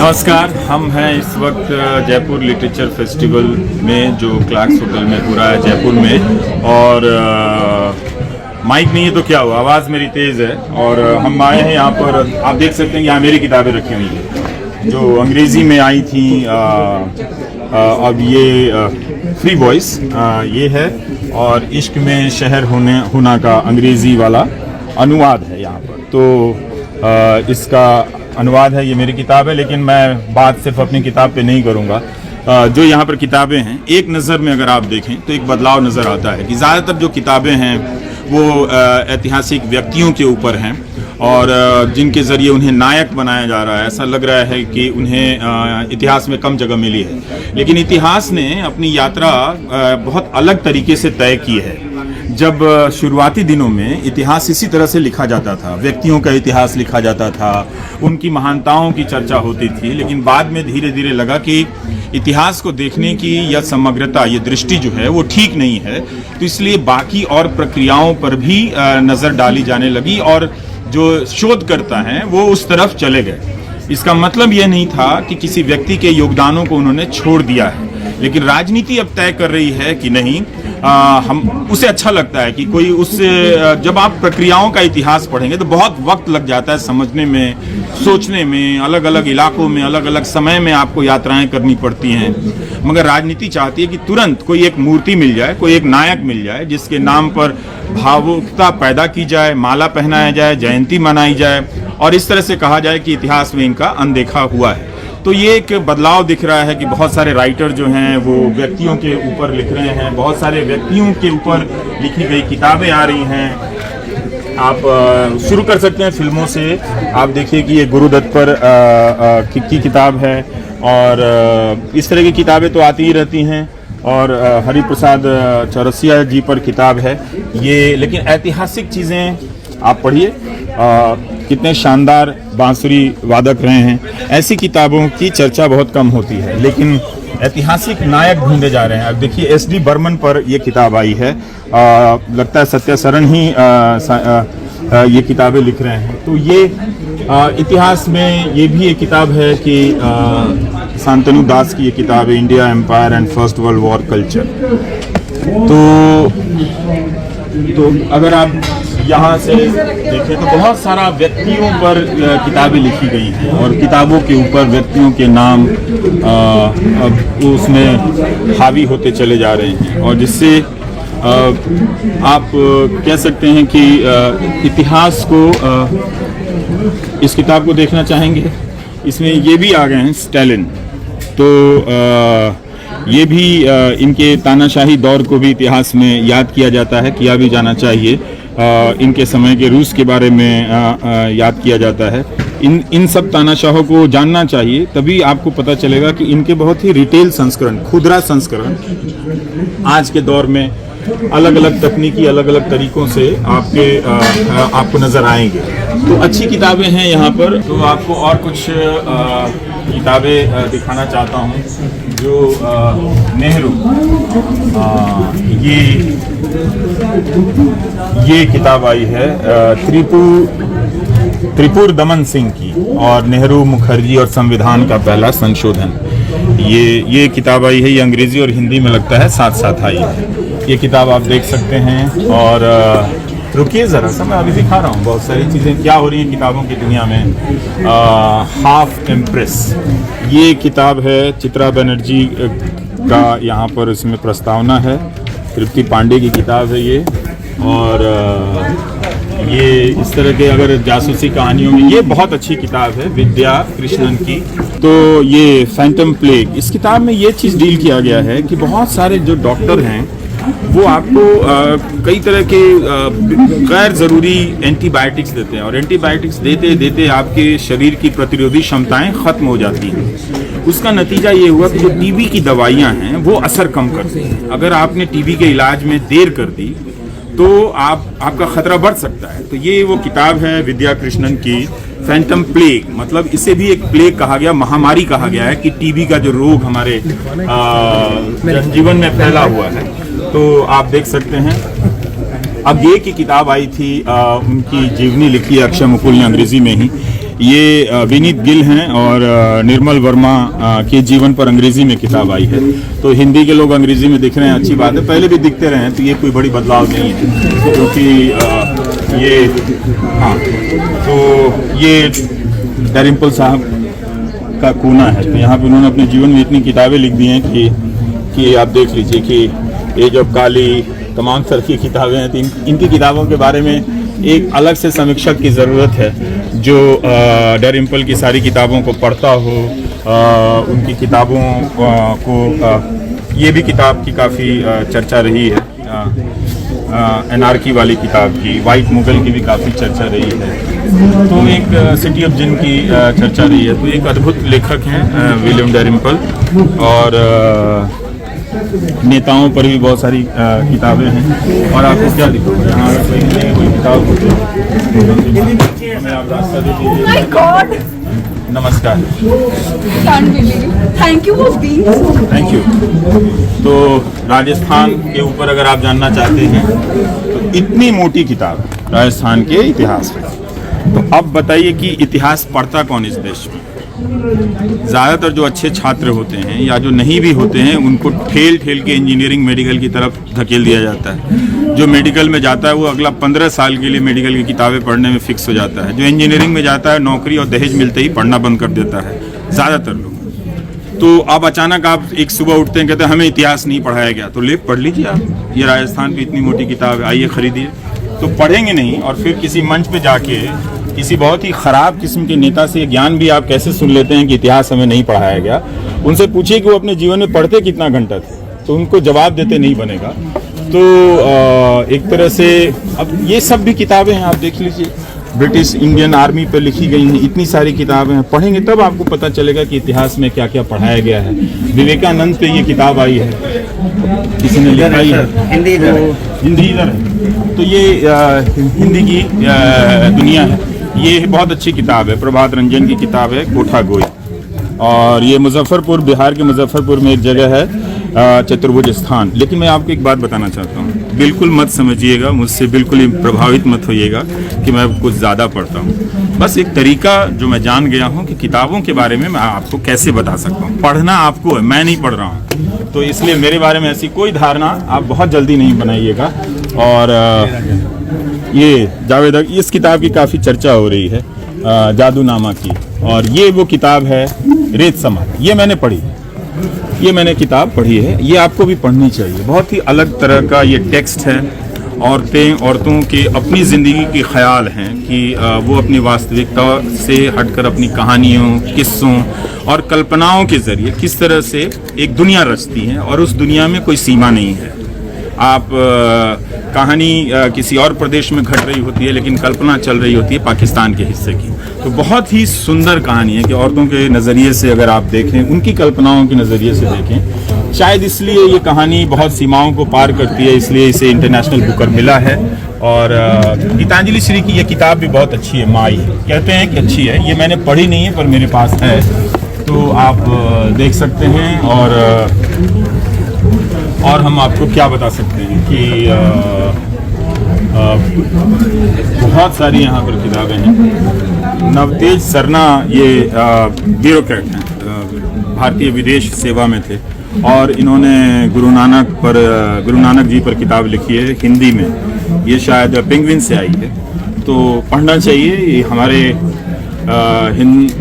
नमस्कार, हम हैं इस वक्त जयपुर लिटरेचर फेस्टिवल में जो क्लार्क्स होटल में पूरा है जयपुर में। और माइक नहीं है तो क्या हुआ, आवाज़ मेरी तेज़ है। और हम आए हैं यहाँ पर, आप देख सकते हैं यहाँ मेरी किताबें रखी हुई हैं जो अंग्रेज़ी में आई थी। अब ये फ्री वॉइस ये है और इश्क में शहर होना का अंग्रेज़ी वाला अनुवाद है यहाँ पर। तो इसका अनुवाद है, ये मेरी किताब है, लेकिन मैं बात सिर्फ अपनी किताब पे नहीं करूँगा। जो यहाँ पर किताबें हैं, एक नज़र में अगर आप देखें तो एक बदलाव नज़र आता है कि ज़्यादातर जो किताबें हैं वो ऐतिहासिक व्यक्तियों के ऊपर हैं और जिनके ज़रिए उन्हें नायक बनाया जा रहा है। ऐसा लग रहा है कि उन्हें इतिहास में कम जगह मिली है, लेकिन इतिहास ने अपनी यात्रा बहुत अलग तरीके से तय की है। जब शुरुआती दिनों में इतिहास इसी तरह से लिखा जाता था, व्यक्तियों का इतिहास लिखा जाता था, उनकी महानताओं की चर्चा होती थी, लेकिन बाद में धीरे धीरे लगा कि इतिहास को देखने की यह समग्रता, ये दृष्टि जो है वो ठीक नहीं है। तो इसलिए बाकी और प्रक्रियाओं पर भी नज़र डाली जाने लगी और जो शोधकर्ता हैं वो उस तरफ चले गए। इसका मतलब यह नहीं था कि किसी व्यक्ति के योगदानों को उन्होंने छोड़ दिया है, लेकिन राजनीति अब तय कर रही है कि नहीं, हम उसे अच्छा लगता है कि कोई उससे, जब आप प्रक्रियाओं का इतिहास पढ़ेंगे तो बहुत वक्त लग जाता है समझने में, सोचने में, अलग अलग इलाकों में, अलग अलग समय में आपको यात्राएं करनी पड़ती हैं। मगर राजनीति चाहती है कि तुरंत कोई एक मूर्ति मिल जाए, कोई एक नायक मिल जाए जिसके नाम पर भावुकता पैदा की जाए, माला पहनाया जाए, जयंती मनाई जाए और इस तरह से कहा जाए कि इतिहास में इनका अनदेखा हुआ है। तो ये एक बदलाव दिख रहा है कि बहुत सारे राइटर जो हैं वो व्यक्तियों के ऊपर लिख रहे हैं, बहुत सारे व्यक्तियों के ऊपर लिखी गई किताबें आ रही हैं। आप शुरू कर सकते हैं फिल्मों से। आप देखिए कि ये गुरुदत्त पर की किताब है और इस तरह की किताबें तो आती ही रहती हैं। और हरिप्रसाद चौरसिया जी पर किताब है ये, लेकिन ऐतिहासिक चीज़ें आप पढ़िए, कितने शानदार बांसुरी वादक रहे हैं। ऐसी किताबों की चर्चा बहुत कम होती है, लेकिन ऐतिहासिक नायक ढूंढे जा रहे हैं। अब देखिए एस.डी. बर्मन पर ये किताब आई है, लगता है सत्य सरन ही ये किताबें लिख रहे हैं। तो ये इतिहास में ये भी एक किताब है कि शांतनु दास की ये किताब है, India empire and first world war culture. तो अगर आप यहाँ से देखें तो बहुत सारा व्यक्तियों पर किताबें लिखी गई हैं और किताबों के ऊपर व्यक्तियों के नाम अब उसमें हावी होते चले जा रहे हैं और जिससे आप कह सकते हैं कि इतिहास को, इस किताब को देखना चाहेंगे। इसमें ये भी आ गए हैं स्टालिन, तो ये भी इनके तानाशाही दौर को भी इतिहास में याद किया जाता है, किया भी जाना चाहिए। इनके समय के रूस के बारे में याद किया जाता है। इन सब तानाशाहों को जानना चाहिए, तभी आपको पता चलेगा कि इनके बहुत ही रिटेल संस्करण, खुदरा संस्करण आज के दौर में अलग अलग तकनीकी, अलग अलग तरीकों से आपको नज़र आएंगे। तो अच्छी किताबें हैं यहाँ पर। तो आपको और कुछ किताबें दिखाना चाहता हूँ जो नेहरू, ये किताब आई है त्रिपुर दमन सिंह की और नेहरू, मुखर्जी और संविधान का पहला संशोधन। ये किताब आई है, ये अंग्रेजी और हिंदी में लगता है साथ साथ आई है। ये किताब आप देख सकते हैं। और रुकिए ज़रा सा, मैं अभी दिखा रहा हूँ बहुत सारी चीज़ें क्या हो रही हैं किताबों की दुनिया में। हाफ एम्प्रेस, ये किताब है चित्रा बनर्जी का, यहाँ पर इसमें प्रस्तावना है। तृप्ति पांडे की किताब है ये। और ये इस तरह के अगर जासूसी कहानियों में, ये बहुत अच्छी किताब है विद्या कृष्णन की। तो ये फैंटम प्लेग, इस किताब में ये चीज़ डील किया गया है कि बहुत सारे जो डॉक्टर हैं वो आपको कई तरह के गैर ज़रूरी एंटीबायोटिक्स देते हैं और एंटीबायोटिक्स देते देते आपके शरीर की प्रतिरोधी क्षमताएं ख़त्म हो जाती हैं। उसका नतीजा ये हुआ कि जो टीबी की दवाइयाँ हैं वो असर कम करती हैं। अगर आपने टीबी के इलाज में देर कर दी तो आपका खतरा बढ़ सकता है। तो ये वो किताब है विद्या कृष्णन की, फैंटम प्लेग, मतलब इसे भी एक प्लेग कहा गया, महामारी कहा गया है कि टीबी का जो रोग हमारे जीवन में फैला हुआ है। तो आप देख सकते हैं। अब ये की किताब आई थी, उनकी जीवनी लिखी है अक्षय मुकुल ने अंग्रेजी में ही। ये विनीत गिल हैं और निर्मल वर्मा के जीवन पर अंग्रेजी में किताब आई है। तो हिंदी के लोग अंग्रेजी में दिख रहे हैं, अच्छी बात है, पहले भी दिखते रहे हैं, तो ये कोई बड़ी बदलाव नहीं है। क्योंकि ये हाँ, तो ये डैरिम्पल साहब का कोना है, तो यहाँ पे उन्होंने अपने जीवन में इतनी किताबें लिख दी हैं कि आप देख लीजिए कि एज ऑफ काली, तमाम तरह की किताबें हैं। तो इनकी किताबों के बारे में एक अलग से समीक्षक की ज़रूरत है जो डैरिम्पल की सारी किताबों को पढ़ता हो, उनकी किताबों को ये भी किताब की काफ़ी चर्चा रही है, एनआरकी वाली किताब की, वाइट मुगल की भी काफ़ी चर्चा रही है। तो एक सिटी ऑफ जिन की चर्चा रही है। तो एक अद्भुत लेखक हैं विलियम डैरिम्पल, और नेताओं पर भी बहुत सारी किताबें हैं। और आपको क्या दिखाऊँ, यहाँ कोई किताब होती है, मैं आप रास्ता दे दीजिए। नमस्कार। Thank you. तो राजस्थान के ऊपर अगर आप जानना चाहते हैं तो इतनी मोटी किताब राजस्थान के इतिहास में, तो अब बताइए कि इतिहास पढ़ता कौन इस देश में? ज़्यादातर जो अच्छे छात्र होते हैं या जो नहीं भी होते हैं, उनको ठेल ठेल के इंजीनियरिंग मेडिकल की तरफ धकेल दिया जाता है। जो मेडिकल में जाता है वो अगला 15 साल के लिए मेडिकल की किताबें पढ़ने में फिक्स हो जाता है। जो इंजीनियरिंग में जाता है नौकरी और दहेज मिलते ही पढ़ना बंद कर देता है ज़्यादातर लोग। तो अब अचानक आप एक सुबह उठते हैं, कहते हैं हमें इतिहास नहीं पढ़ाया गया, तो ले पढ़ लीजिए आप, ये राजस्थान की इतनी मोटी किताब है, आइए खरीदिए। तो पढ़ेंगे नहीं, और फिर किसी मंच पे जाके किसी बहुत ही ख़राब किस्म के नेता से ज्ञान भी आप कैसे सुन लेते हैं कि इतिहास हमें नहीं पढ़ाया गया। उनसे पूछिए कि वो अपने जीवन में पढ़ते कितना घंटा थे, तो उनको जवाब देते नहीं बनेगा। तो एक तरह से अब ये सब भी किताबें हैं, आप देख लीजिए, ब्रिटिश इंडियन आर्मी पर लिखी गई हैं, इतनी सारी किताबें हैं। पढ़ेंगे तब आपको पता चलेगा कि इतिहास में क्या क्या पढ़ाया गया है। विवेकानंद पे ये किताब आई है, किसी ने लिखाई है, हिंदी इधर है। तो ये हिंदी की दुनिया है। ये बहुत अच्छी किताब है, प्रभात रंजन की किताब है, कोठा गोई। और ये मुजफ्फरपुर, बिहार के मुजफ्फरपुर में एक जगह है चतुर्भुज स्थान। लेकिन मैं आपको एक बात बताना चाहता हूँ, बिल्कुल मत समझिएगा, मुझसे बिल्कुल ही प्रभावित मत होइएगा कि मैं कुछ ज़्यादा पढ़ता हूँ। बस एक तरीका जो मैं जान गया हूँ कि किताबों के बारे में मैं आपको कैसे बता सकता हूँ। पढ़ना आपको है, मैं नहीं पढ़ रहा हूँ, तो इसलिए मेरे बारे में ऐसी कोई धारणा आप बहुत जल्दी नहीं बनाइएगा। और ये जावेद, इस किताब की काफ़ी चर्चा हो रही है, जादूनामा की। और ये वो किताब है रेत समा, ये मैंने पढ़ी, ये मैंने किताब पढ़ी है, ये आपको भी पढ़नी चाहिए। बहुत ही अलग तरह का ये टेक्स्ट है। औरतों के अपनी ज़िंदगी के ख्याल हैं कि वो अपनी वास्तविकता से हटकर अपनी कहानियों, किस्सों और कल्पनाओं के ज़रिए किस तरह से एक दुनिया रचती हैं, और उस दुनिया में कोई सीमा नहीं है। आप कहानी किसी और प्रदेश में घट रही होती है, लेकिन कल्पना चल रही होती है पाकिस्तान के हिस्से की। तो बहुत ही सुंदर कहानी है कि औरतों के नज़रिए से अगर आप देखें, उनकी कल्पनाओं के नज़रिए से देखें, शायद इसलिए ये कहानी बहुत सीमाओं को पार करती है, इसलिए इसे इंटरनेशनल बुकर मिला है। और गीतांजलि श्री की ये किताब भी बहुत अच्छी है, माई कहते हैं कि अच्छी है। ये मैंने पढ़ी नहीं है पर मेरे पास है, तो आप देख सकते हैं। और हम आपको क्या बता सकते हैं कि बहुत सारी यहाँ पर किताबें हैं। नवतेज सरना ये ब्यूरोक्रेट हैं, भारतीय विदेश सेवा में थे, और इन्होंने गुरु नानक जी पर किताब लिखी है हिंदी में। ये शायद पेंगुइन से आई है, तो पढ़ना चाहिए। ये हमारे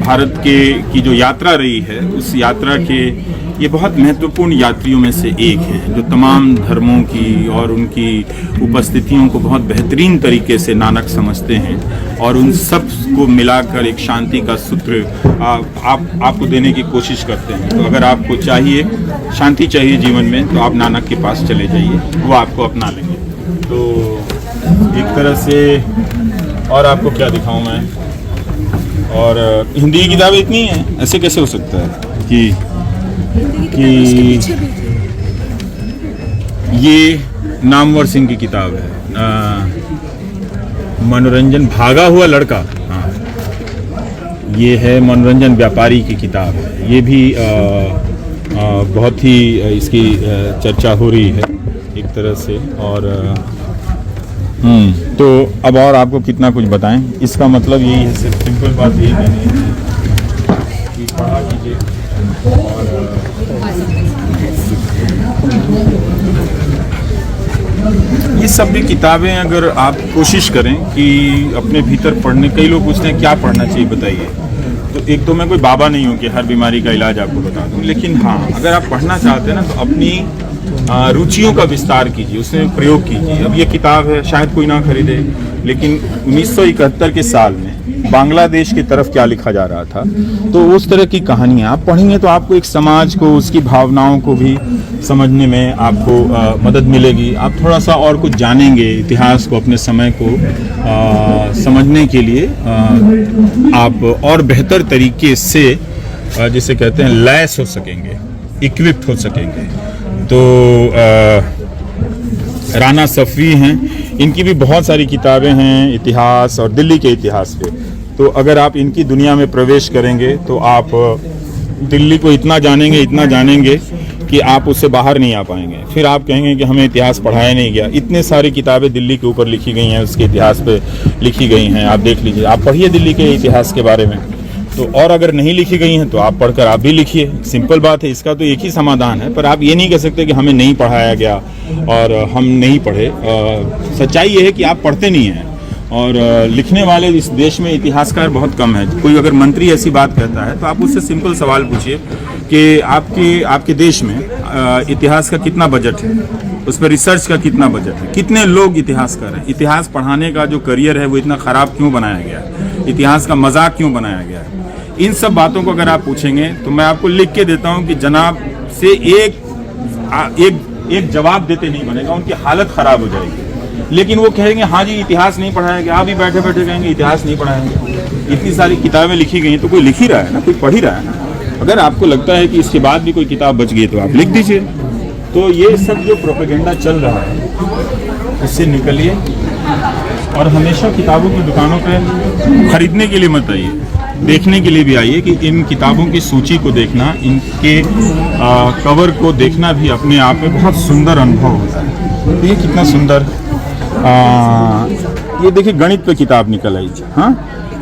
भारत की जो यात्रा रही है, उस यात्रा के ये बहुत महत्वपूर्ण यात्रियों में से एक हैं, जो तमाम धर्मों की और उनकी उपस्थितियों को बहुत बेहतरीन तरीके से नानक समझते हैं, और उन सब को मिलाकर एक शांति का सूत्र आपको देने की कोशिश करते हैं। तो अगर आपको चाहिए शांति चाहिए जीवन में, तो आप नानक के पास चले जाइए, वो आपको अपना लेंगे। तो एक तरह से और आपको क्या दिखाऊं मैं। और हिंदी की किताबें इतनी हैं, ऐसे कैसे हो सकता है कि ये नामवर सिंह की किताब है, मनोरंजन भागा हुआ लड़का। हाँ, ये है मनोरंजन व्यापारी की किताब है। ये भी बहुत ही इसकी चर्चा हो रही है एक तरह से। और तो अब और आपको कितना कुछ बताएं, इसका मतलब यही है, सिर्फ सिंपल बात यही कहनी है कि पढ़ा कीजिए। और ये सब भी किताबें अगर आप कोशिश करें कि अपने भीतर पढ़ने, कई लोग पूछते हैं क्या पढ़ना चाहिए बताइए, तो एक तो मैं कोई बाबा नहीं हूँ कि हर बीमारी का इलाज आपको बता दूँ, लेकिन हाँ अगर आप पढ़ना चाहते हैं ना तो अपनी रुचियों का विस्तार कीजिए, उसमें प्रयोग कीजिए। अब ये किताब है, शायद कोई ना खरीदे, लेकिन 1971 के साल में बांग्लादेश की तरफ क्या लिखा जा रहा था, तो उस तरह की कहानियाँ आप पढ़ेंगे तो आपको एक समाज को, उसकी भावनाओं को भी समझने में आपको मदद मिलेगी। आप थोड़ा सा और कुछ जानेंगे, इतिहास को, अपने समय को समझने के लिए आप और बेहतर तरीके से जिसे कहते हैं लैस हो सकेंगे, इक्विप्ड हो सकेंगे। तो राना सफवी हैं, इनकी भी बहुत सारी किताबें हैं इतिहास और दिल्ली के इतिहास पे। तो अगर आप इनकी दुनिया में प्रवेश करेंगे तो आप दिल्ली को इतना जानेंगे कि आप उससे बाहर नहीं आ पाएंगे। फिर आप कहेंगे कि हमें इतिहास पढ़ाया नहीं गया। इतने सारी किताबें दिल्ली के ऊपर लिखी गई हैं, उसके इतिहास पे लिखी गई हैं, आप देख लीजिए, आप पढ़िए दिल्ली के इतिहास के बारे में। तो और अगर नहीं लिखी गई हैं तो आप पढ़कर आप भी लिखिए, सिंपल बात है। इसका तो एक ही समाधान है, पर आप ये नहीं कह सकते कि हमें नहीं पढ़ाया गया और हम नहीं पढ़े। सच्चाई ये है कि आप पढ़ते नहीं हैं, और लिखने वाले इस देश में इतिहासकार बहुत कम है। कोई अगर मंत्री ऐसी बात कहता है तो आप उससे सिंपल सवाल पूछिए कि आपके देश में इतिहास का कितना बजट है, उस पर रिसर्च का कितना बजट है, कितने लोग इतिहासकार हैं, इतिहास पढ़ाने का जो करियर है वो इतना ख़राब क्यों बनाया गया है, इतिहास का मजाक क्यों बनाया गया है। इन सब बातों को अगर आप पूछेंगे तो मैं आपको लिख के देता हूं कि जनाब से एक जवाब देते नहीं बनेगा, उनकी हालत खराब हो जाएगी। लेकिन वो कहेंगे हाँ जी इतिहास नहीं पढ़ाया गया, आप भी बैठे बैठे कहेंगे इतिहास नहीं पढ़ाया गया। इतनी सारी किताबें लिखी गई तो कोई लिख ही रहा है ना, कोई पढ़ ही रहा है ना। अगर आपको लगता है कि इसके बाद भी कोई किताब बच गई तो आप लिख दीजिए। तो ये सब जो प्रोपेगेंडा चल रहा है उससे निकलिए, और हमेशा किताबों की दुकानों पर खरीदने के लिए मत आइए, देखने के लिए भी आइए कि इन किताबों की सूची को देखना, इनके कवर को देखना भी अपने आप में बहुत सुंदर अनुभव होता है। तो ये कितना सुंदर, ये देखिए गणित पे किताब निकल आई, हाँ,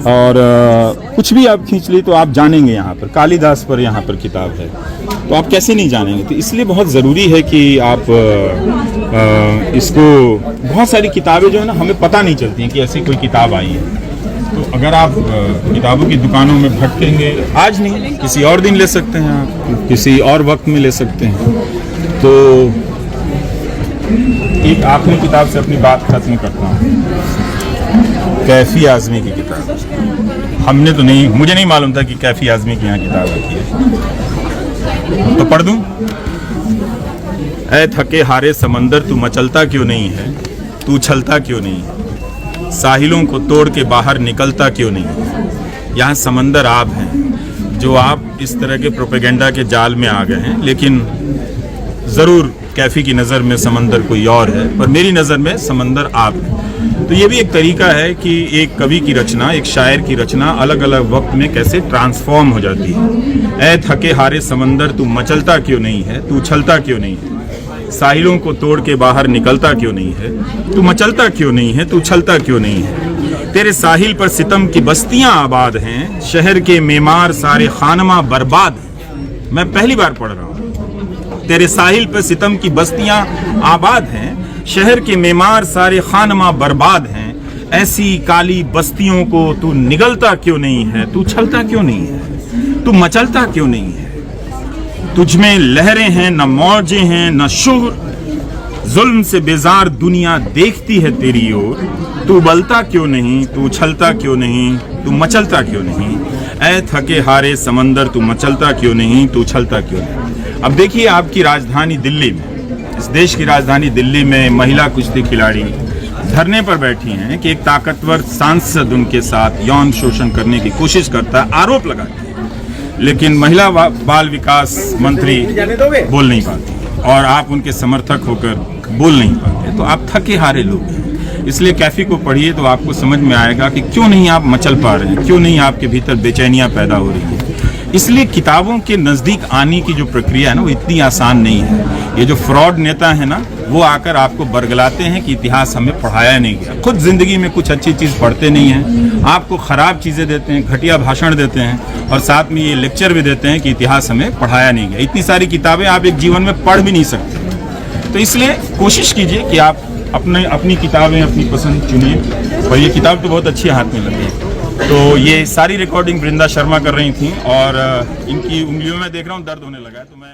और कुछ भी आप खींच ली तो आप जानेंगे यहाँ पर कालिदास पर यहाँ पर किताब है, तो आप कैसे नहीं जानेंगे। तो इसलिए बहुत ज़रूरी है कि आप इसको, बहुत सारी किताबें जो है ना हमें पता नहीं चलती हैं कि ऐसी कोई किताब आई है। तो अगर आप किताबों की दुकानों में भटकेंगे, आज नहीं किसी और दिन ले सकते हैं, आप किसी और वक्त में ले सकते हैं। तो एक आखिरी किताब से अपनी बात खत्म करता हूँ, कैफी आज़मी की किताब। हमने तो नहीं, मुझे नहीं मालूम था कि कैफी आज़मी की यहाँ किताब रखी है, तो पढ़ दूँ। ऐ थके हारे समंदर तू मचलता क्यों नहीं है, तू उछलता क्यों नहीं है, साहिलों को तोड़ के बाहर निकलता क्यों नहीं है। यहाँ समंदर आप हैं, जो आप इस तरह के प्रोपेगेंडा के जाल में आ गए हैं। लेकिन ज़रूर कैफी की नज़र में समंदर कोई और है, पर मेरी नज़र में समंदर आप है। तो ये भी एक तरीका है कि एक कवि की रचना, एक शायर की रचना अलग अलग वक्त में कैसे ट्रांसफॉर्म हो जाती है। ऐ थके हारे समंदर तू मचलता क्यों नहीं है, तू उछलता क्यों नहीं है, साहिलों को तोड़ के बाहर निकलता क्यों नहीं है, तू मचलता क्यों नहीं है, तू उछलता क्यों नहीं है। तेरे साहिल पर सितम की बस्तियां आबाद हैं, शहर के मेमार सारे खानमा बर्बाद हैं। मैं पहली बार पढ़ रहा हूँ, तेरे साहिल पर सितम की बस्तियां आबाद हैं, शहर के मेमार सारे खानमा बर्बाद हैं। ऐसी काली बस्तियों को तू निगलता क्यों नहीं है, तू उछलता क्यों नहीं है, तू मचलता क्यों नहीं है। तुझमें लहरें हैं न मौजें हैं न शुर, जुल्म से बेजार दुनिया देखती है तेरी ओर। तू बलता क्यों नहीं, तू उछलता क्यों नहीं, तू मचलता क्यों नहीं। ऐ थके हारे समंदर तू मचलता क्यों नहीं, तू उछलता क्यों नहीं। अब देखिए आपकी राजधानी दिल्ली में, इस देश की राजधानी दिल्ली में महिला कुश्ती खिलाड़ी धरने पर बैठी हैं कि एक ताकतवर सांसद उनके साथ यौन शोषण करने की कोशिश करता है, आरोप लगाती है, लेकिन महिला बाल विकास मंत्री बोल नहीं पाती और आप उनके समर्थक होकर बोल नहीं पाते। तो आप थके हारे लोग हैं। इसलिए कैफी को पढ़िए तो आपको समझ में आएगा कि क्यों नहीं आप मचल पा रहे हैं, क्यों नहीं आपके भीतर बेचैनियां पैदा हो रही हैं। इसलिए किताबों के नज़दीक आने की जो प्रक्रिया है ना वो इतनी आसान नहीं है। ये जो फ्रॉड नेता है ना वो आकर आपको बरगलाते हैं कि इतिहास हमें पढ़ाया नहीं गया। खुद जिंदगी में कुछ अच्छी चीज़ पढ़ते नहीं हैं, आपको ख़राब चीज़ें देते हैं, घटिया भाषण देते हैं और साथ में ये लेक्चर भी देते हैं कि इतिहास हमें पढ़ाया नहीं गया। इतनी सारी किताबें आप एक जीवन में पढ़ भी नहीं सकते। तो इसलिए कोशिश कीजिए कि आप अपनी किताबें अपनी पसंद चुनिए। और ये किताब तो बहुत अच्छी हाथ में लगी है। तो ये सारी रिकॉर्डिंग वृंदा शर्मा कर रही थी और इनकी उंगलियों में देख रहा हूँ दर्द होने लगा है, तो मैं